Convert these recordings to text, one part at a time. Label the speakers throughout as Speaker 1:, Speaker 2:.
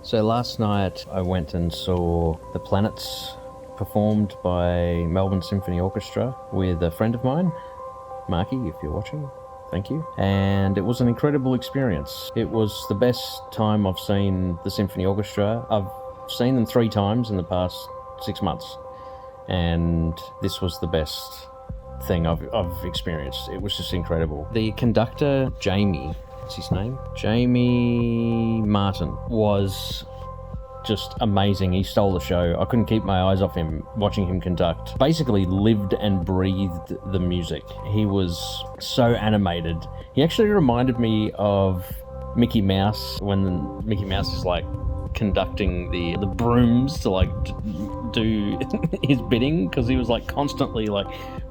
Speaker 1: So last night I went and saw The Planets performed by Melbourne Symphony Orchestra with a friend of mine, Marky, if you're watching, thank you. And it was an incredible experience. It was the best time I've seen the Symphony Orchestra. I've seen them 3 times in the past 6 months, and this was the best thing I've experienced. It was just incredible. The conductor, Jamie, what's his name? Jamie Martin, was just amazing. He stole the show. I couldn't keep my eyes off him watching him conduct. Basically lived and breathed the music. He was so animated. He actually reminded me of Mickey Mouse when Mickey Mouse is like conducting the brooms to like do his bidding, because he was like constantly like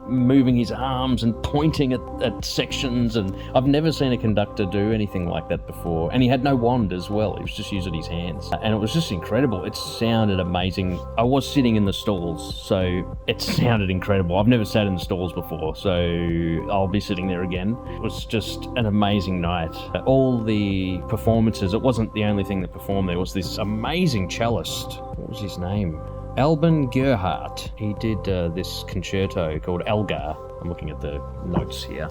Speaker 1: moving his arms and pointing at sections, and I've never seen a conductor do anything like that before. And he had no wand as well, he was just using his hands, and it was just incredible. It sounded amazing. I was sitting in the stalls, so it sounded incredible. I've never sat in the stalls before, so I'll be sitting there again. It was just an amazing night. All the performances, it wasn't the only thing that performed. There was this amazing cellist, what was his name? Alban Gerhardt. He did this concerto called Elgar. I'm looking at the notes here.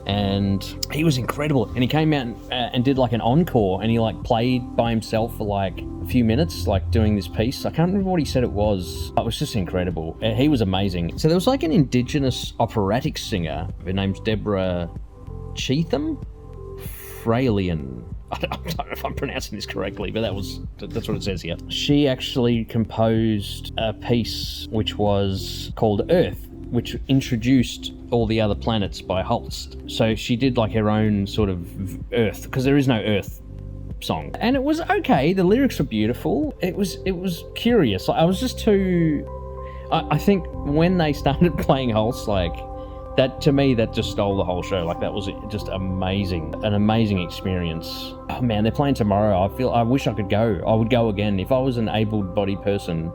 Speaker 1: And he was incredible. And he came out and did like an encore, and he like played by himself for like a few minutes, like doing this piece. I can't remember what he said it was. It was just incredible. He was amazing. So there was like an Indigenous operatic singer. Her name's Deborah Cheetham Fralian. I don't know if I'm pronouncing this correctly, but that's what it says here. She actually composed a piece which was called Earth, which introduced all the other planets by Holst. So she did like her own sort of Earth, because there is no Earth song. And it was okay. The lyrics were beautiful. It was curious. I was just too... I think when they started playing Holst, like... that, to me, that just stole the whole show. Like, that was just amazing. An amazing experience. Oh man, they're playing tomorrow. I wish I could go. I would go again. If I was an able-bodied person,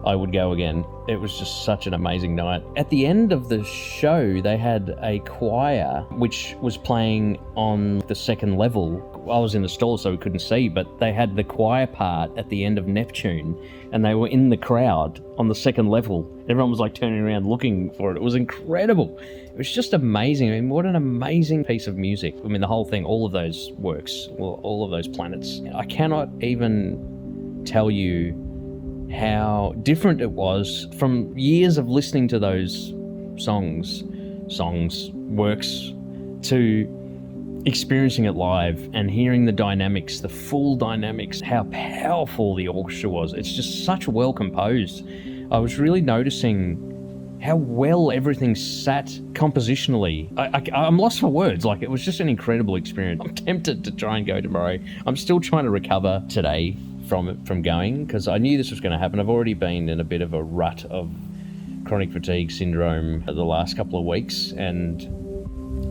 Speaker 1: I would go again. It was just such an amazing night. At the end of the show, they had a choir which was playing on the second level. I was in the stall, so we couldn't see, but they had the choir part at the end of Neptune, and they were in the crowd on the second level. Everyone was like turning around looking for it. It was incredible. It was just amazing. I mean, what an amazing piece of music. I mean, the whole thing, all of those works, all of those planets. I cannot even tell you how different it was from years of listening to those works, to experiencing it live and hearing the dynamics, the full dynamics, how powerful the orchestra was. It's just such well composed. I was really noticing how well everything sat compositionally. I'm lost for words. Like, it was just an incredible experience. I'm tempted to try and go tomorrow. I'm still trying to recover today from going, because I knew this was going to happen. I've already been in a bit of a rut of chronic fatigue syndrome the last couple of weeks, and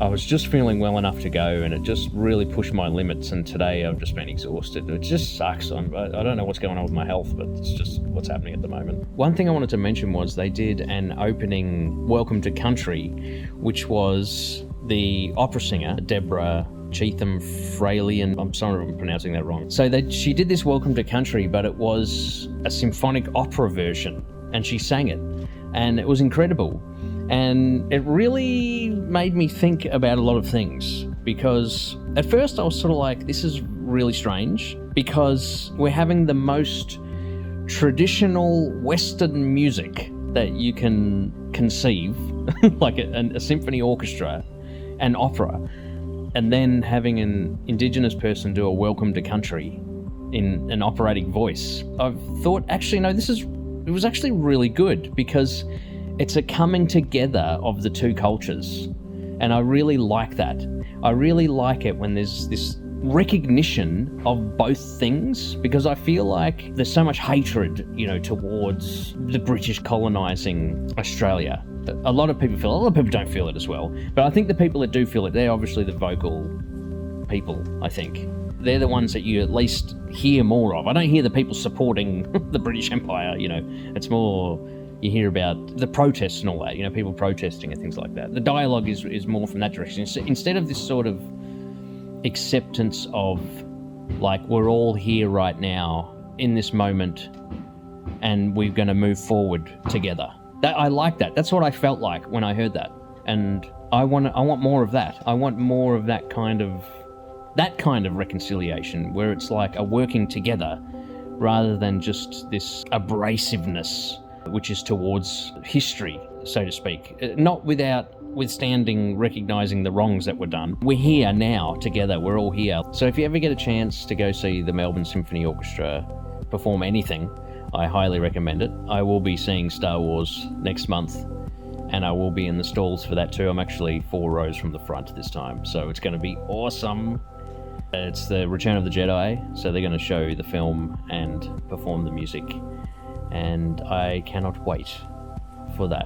Speaker 1: I was just feeling well enough to go, and it just really pushed my limits, and today I've just been exhausted. It just sucks. I don't know what's going on with my health, but it's just what's happening at the moment. One thing I wanted to mention was they did an opening Welcome to Country, which was the opera singer, Deborah Cheetham Fralian. I'm sorry if I'm pronouncing that wrong. So she did this Welcome to Country, but it was a symphonic opera version, and she sang it, and it was incredible. And it really made me think about a lot of things, because at first I was sort of like, this is really strange, because we're having the most traditional Western music that you can conceive, like a symphony orchestra and opera, and then having an Indigenous person do a Welcome to Country in an operatic voice. I've thought, actually, no, it was actually really good, because it's a coming together of the two cultures. And I really like that. I really like it when there's this recognition of both things, because I feel like there's so much hatred, towards the British colonising Australia. A lot of people don't feel it as well. But I think the people that do feel it, they're obviously the vocal people, I think. They're the ones that you at least hear more of. I don't hear the people supporting the British Empire, It's more... you hear about the protests and all that, people protesting and things like that. The dialogue is more from that direction. Instead of this sort of acceptance of Like, we're all here right now in this moment, and we're going to move forward together. I like that. That's what I felt like when I heard that, and I want more of that. I want more of that kind of reconciliation, where it's like a working together rather than just this abrasiveness, which is towards history, so to speak. Not withstanding recognizing the wrongs that were done. We're here now together. We're all here. So if you ever get a chance to go see the Melbourne Symphony Orchestra perform anything, I highly recommend it. I will be seeing Star Wars next month, and I will be in the stalls for that too. I'm actually 4 rows from the front this time, so it's going to be awesome. It's the Return of the Jedi, so they're going to show the film and perform the music, and I cannot wait for that.